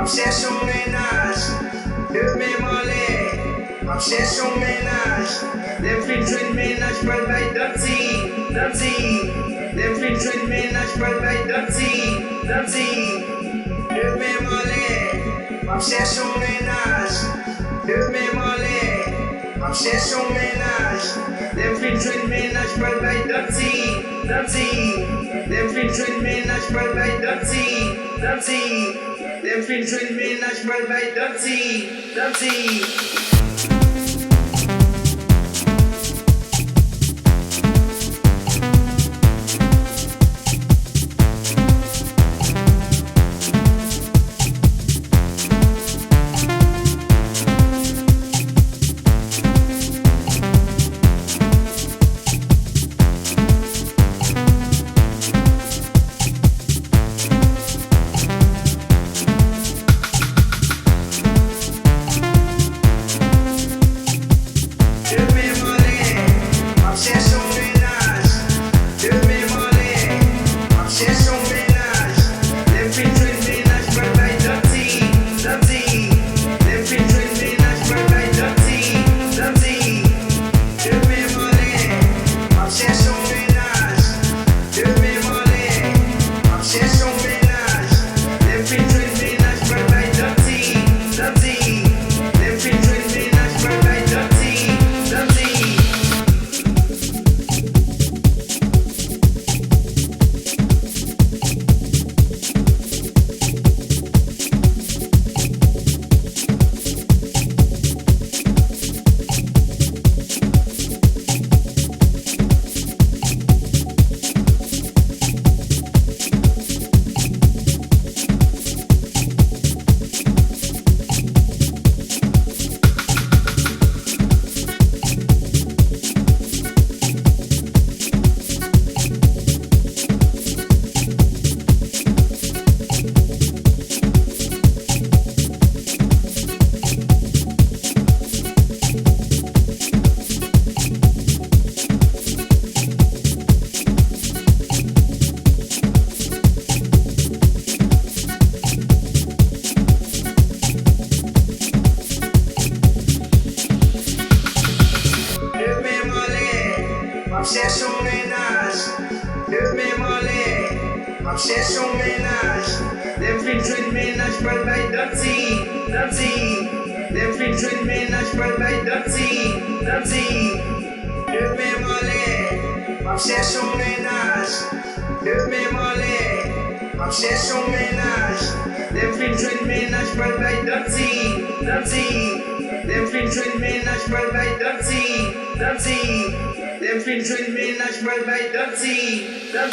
Chèchon Menaj, de Menm Anlè, Chèchon Menaj, them fin train Menaj brought by dirty. Them fin train Menaj brought by dirty. De Menm Anlè, Chèchon Menaj, de Menm Anlè, Chèchon Menaj, them fin train Menaj brought by dirty. Them fin train Menaj brought by dirty. Them fin train Menaj brought by dirty. Chèchon Menaj, de Menm Anlè, Chèchon Menaj, them fin train Menaj brought by dirty. Them fin train Menaj brought by dirty. De Menm Anlè, Chèchon Menaj, de Menm Anlè, Chèchon Menaj, them fin train Menaj brought by dirty. Them fin train Menaj brought by dirty. Them fin train Menaj brought by dirty. Them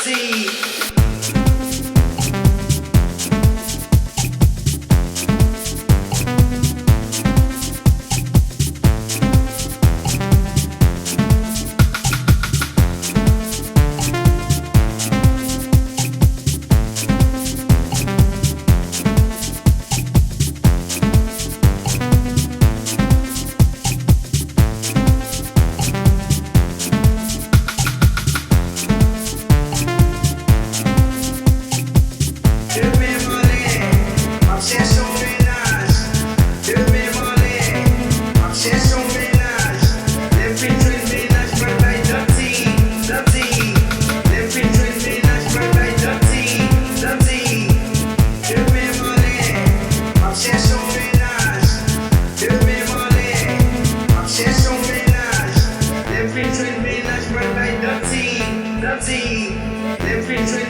fin train